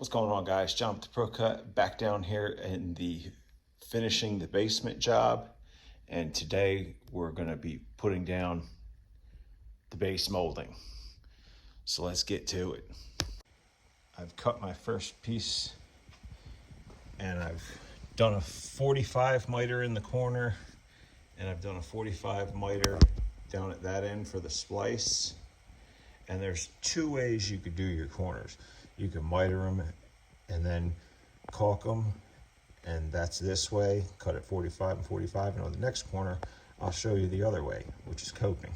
What's going on, guys? John with the ProCut, back down here in the finishing the basement job, and today we're going to be putting down the base molding. So let's get to it. I've cut my first piece and I've done a 45 miter in the corner, and I've done a 45 miter down at that end for the splice. And there's two ways you could do your corners. You can miter them and then caulk them, and that's this way, cut at 45 and 45. And on the next corner, I'll show you the other way, which is coping.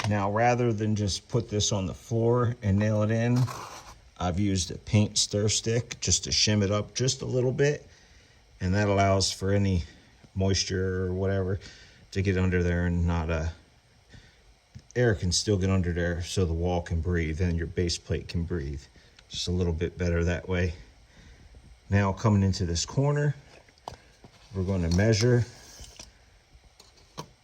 Now, rather than just put this on the floor and nail it in, I've used a paint stir stick just to shim it up just a little bit, and that allows for any moisture or whatever to get under there, and not air can still get under there so the wall can breathe and your base plate can breathe. Just a little bit better that way. Now, coming into this corner, we're going to measure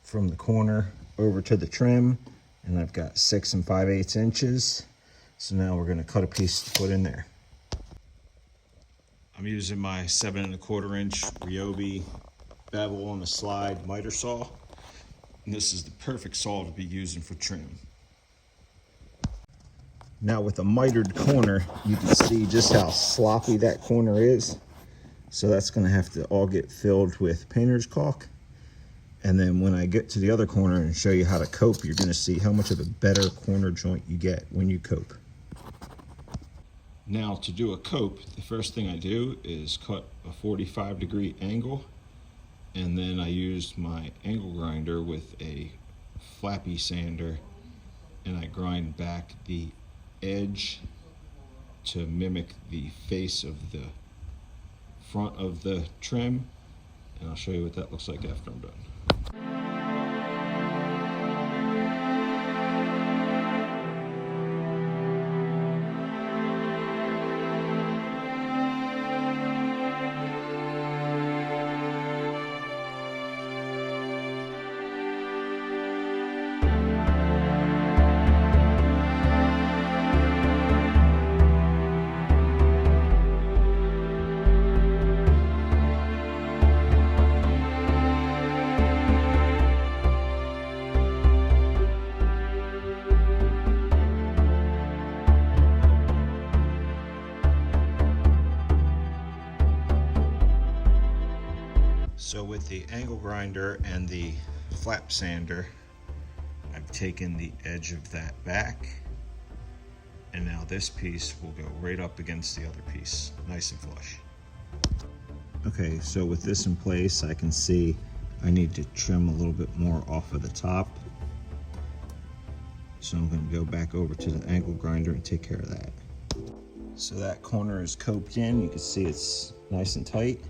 from the corner over to the trim, and I've got 6 5/8 inches. So now we're going to cut a piece to put in there. I'm using my 7 1/4 inch Ryobi bevel on the slide miter saw. And this is the perfect saw to be using for trim. Now, with a mitered corner, you can see just how sloppy that corner is. So that's going to have to all get filled with painter's caulk. And then when I get to the other corner and show you how to cope, you're going to see how much of a better corner joint you get when you cope. Now, to do a cope, the first thing I do is cut a 45-degree angle. And then I used my angle grinder with a flappy sander, and I grind back the edge to mimic the face of the front of the trim. And I'll show you what that looks like after I'm done. So with the angle grinder and the flap sander, I've taken the edge of that back, and now this piece will go right up against the other piece, nice and flush. Okay, so with this in place, I can see I need to trim a little bit more off of the top. So I'm going to go back over to the angle grinder and take care of that. So that corner is coped in. You can see it's nice and tight.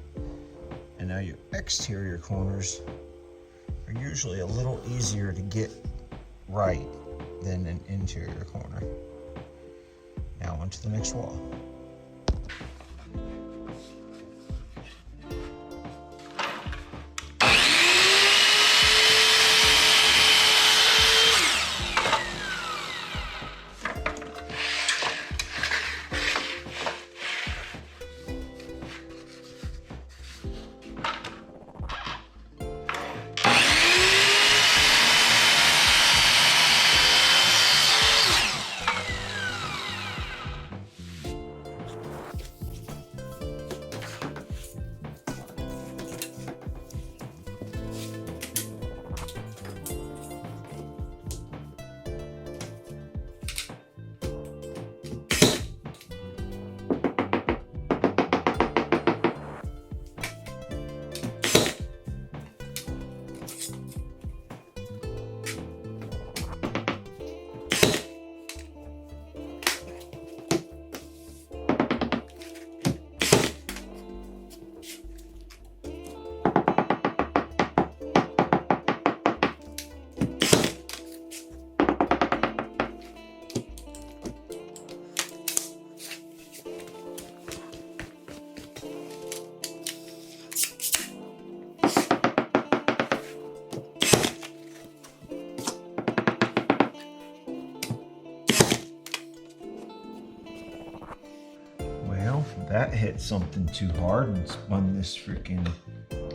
And now your exterior corners are usually a little easier to get right than an interior corner. Now onto the next wall. Well, that hit something too hard and spun this freaking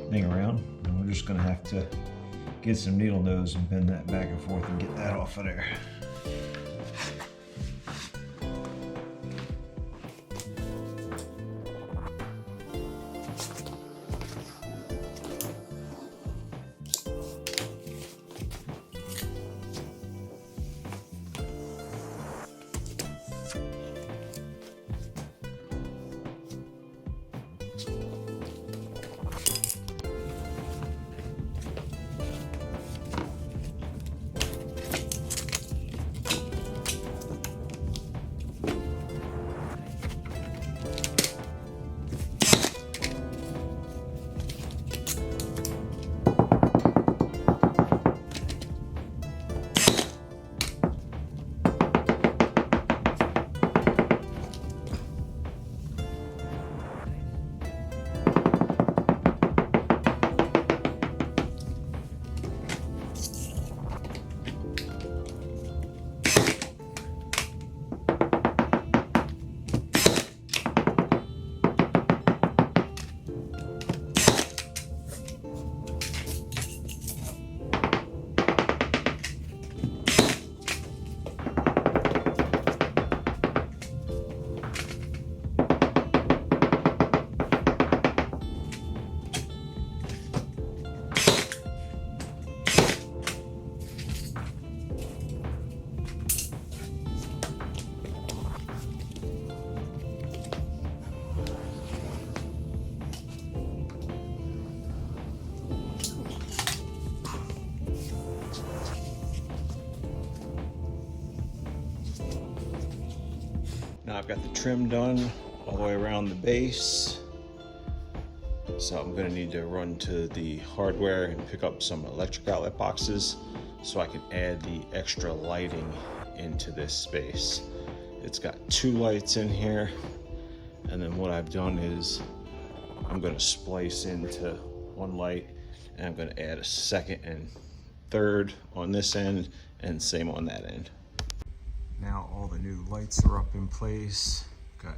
thing around. And we're just gonna have to get some needle nose and bend that back and forth and get that off of there. Now I've got the trim done all the way around the base. So I'm gonna need to run to the hardware and pick up some electric outlet boxes so I can add the extra lighting into this space. It's got 2 lights in here. And then what I've done is I'm gonna splice into 1 light and I'm gonna add a 2nd and 3rd on this end and same on that end. Now all the new lights are up in place. Got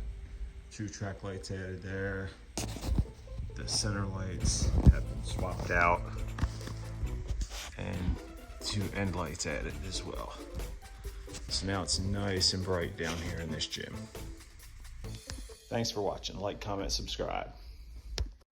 2 track lights added there. The center lights have been swapped out and 2 end lights added as well. So now it's nice and bright down here in this gym. Thanks for watching. Like, comment, subscribe.